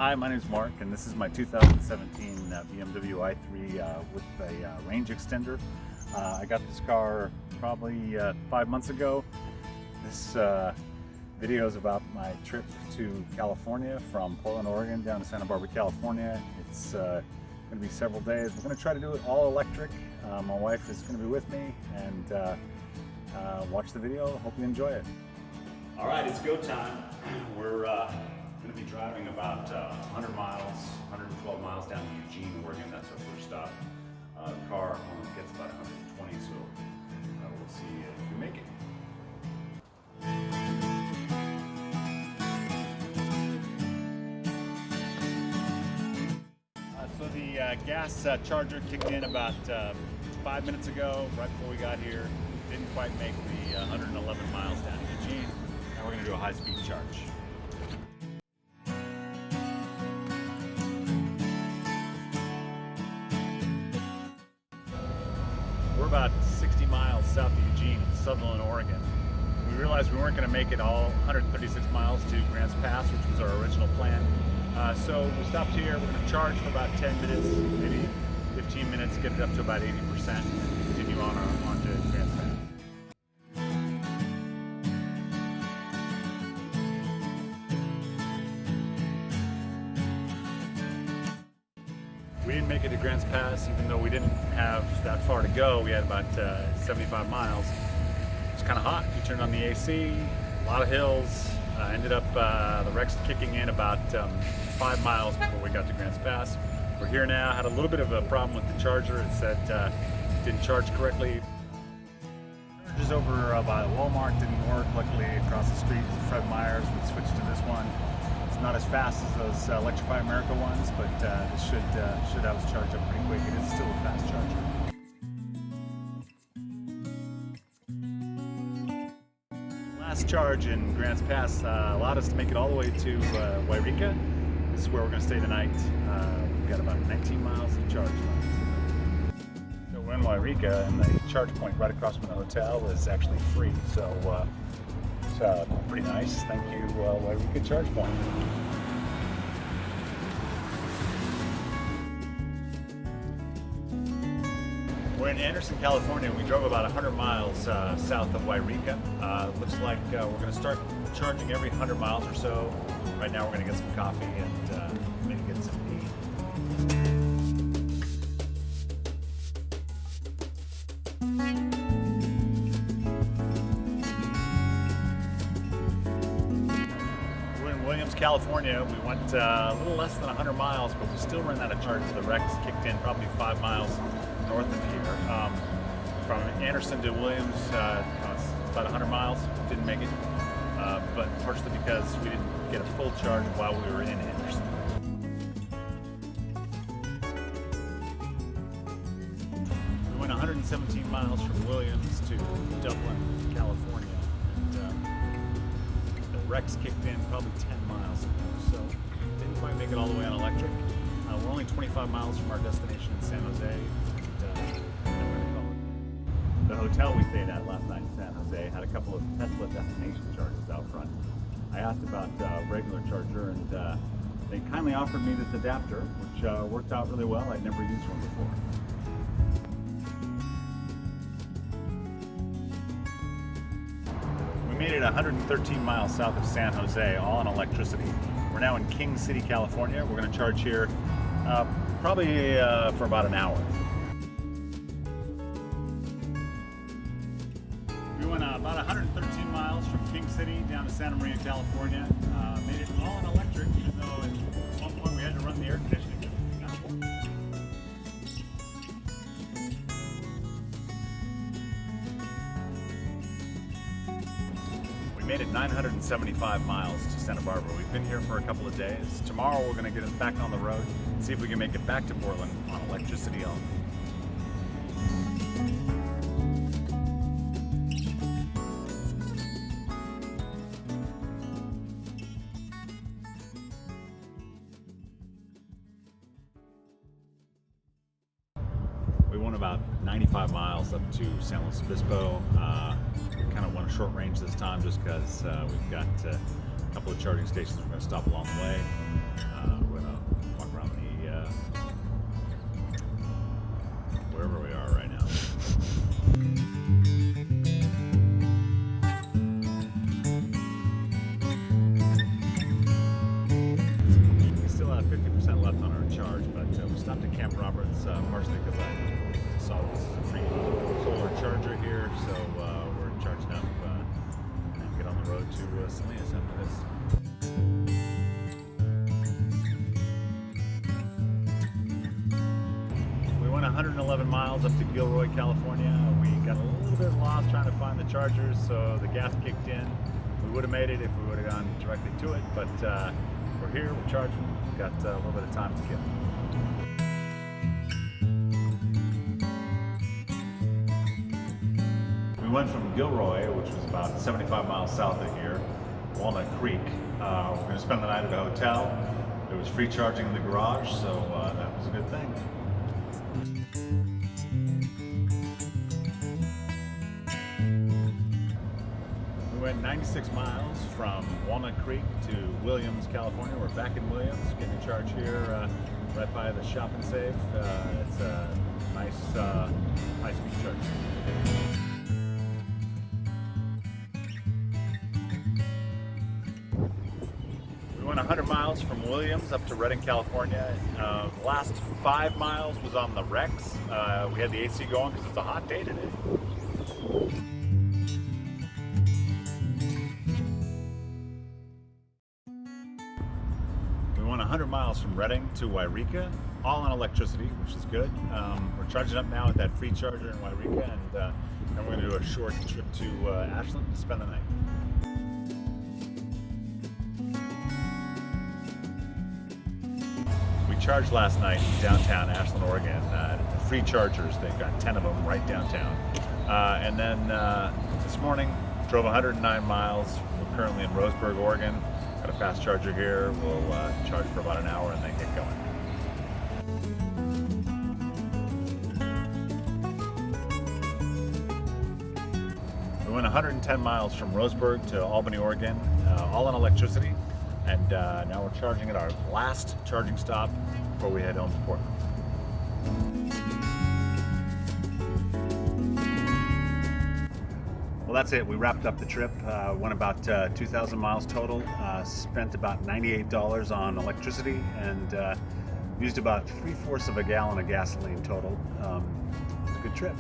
Hi, my name is Mark, and this is my 2017 BMW i3 with a range extender. I got this car probably 5 months ago. This video is about my trip to California from Portland, Oregon down to Santa Barbara, California. It's going to be several days. We're going to try to do it all electric. My wife is going to be with me, and watch the video. Hope you enjoy it. All right, it's go time. We're going to be driving about 100 miles, 112 miles down to Eugene, Oregon. That's our first stop. The car only gets about 120, so we'll see if we make it. So the gas charger kicked in about 5 minutes ago, right before we got here. Didn't quite make the 111 miles down to Eugene. Now we're going to do a high-speed charge. We're about 60 miles south of Eugene in Sutherland, Oregon. We realized we weren't going to make it all 136 miles to Grants Pass, which was our original plan. So we stopped here. We're going to charge for about 10 minutes, maybe 15 minutes, get it up to about 80%, and continue on to Grants Pass. We didn't make it to Grants Pass, even though we didn't have that far to go. We had about 75 miles. It was kind of hot. We turned on the AC, a lot of hills. Ended up the wrecks kicking in about 5 miles before we got to Grants Pass. We're here now. Had a little bit of a problem with the charger. It said it didn't charge correctly. Chargers over by Walmart didn't work. Luckily, across the street is Fred Meyer's. We switched to this one. Not as fast as those Electrify America ones, but this should have us charge up pretty quick. It is still a fast charger. Last charge in Grants Pass allowed us to make it all the way to Wairika. This is where we're going to stay the night. We've got about 19 miles of charge left. So we're in Wairika, and the charge point right across from the hotel is actually free. So it's pretty nice. Thank you, Wairika Charge Point. We're in Anderson, California. We drove about 100 miles south of Wairika. Looks like we're going to start charging every 100 miles or so. Right now we're going to get some coffee and maybe get some tea. California. We went a little less than 100 miles, but we still ran out of charge. The wrecks kicked in probably 5 miles north of here. From Anderson to Williams, it's about 100 miles. Didn't make it, but partially because we didn't get a full charge while we were in Anderson. We went 117 miles from Williams to Dublin, California. Wrecks kicked in probably 10 miles ago, so didn't quite make it all the way on electric. We're only 25 miles from our destination in San Jose. The hotel we stayed at last night in San Jose had a couple of Tesla destination chargers out front. I asked about a regular charger, and they kindly offered me this adapter, which worked out really well. I'd never used one before. We made it 113 miles south of San Jose, all on electricity. We're now in King City, California. We're going to charge here probably for about an hour. We went about 113 miles from King City down to Santa Maria, California. Made it all on electric, even though at one point we had to run the air conditioning. We made it 975 miles to Santa Barbara. We've been here for a couple of days. Tomorrow we're going to get us back on the road and see if we can make it back to Portland on electricity only. We went about 95 miles up to San Luis Obispo. Kind of went a short range this time just because we've got a couple of charging stations we're going to stop along the way. We Roberts, partially because I saw this free solar charger here, so we're charging up and get on the road to Salinas after this. We went 111 miles up to Gilroy, California. We got a little bit lost trying to find the chargers, so the gas kicked in. We would have made it if we would have gone directly to it, but we're here, we're charging. We've got a little bit of time to kill. We went from Gilroy, which was about 75 miles south of here, Walnut Creek. We're going to spend the night at a hotel. There was free charging in the garage, so that was a good thing. We went 96 miles from Walnut Creek to Williams, California. We're back in Williams, getting a charge here right by the Shop and Save. It's a nice high-speed charge. We went 100 miles from Williams up to Redding, California. The last 5 miles was on the Rex. We had the AC going because it's a hot day today. We went 100 miles from Redding to Wairika, all on electricity, which is good. We're charging up now at that free charger in Wairika, and then we're going to do a short trip to Ashland to spend the night. We charged last night in downtown Ashland, Oregon. Free chargers, they've got 10 of them right downtown. And then this morning, drove 109 miles. We're currently in Roseburg, Oregon. Got a fast charger here. We'll charge for about an hour and then get going. We went 110 miles from Roseburg to Albany, Oregon, all on electricity. And now we're charging at our last charging stop before we head home to Portland. Well, that's it. We wrapped up the trip. Went about 2,000 miles total. Spent about $98 on electricity and used about 3/4 of a gallon of gasoline total. It was a good trip.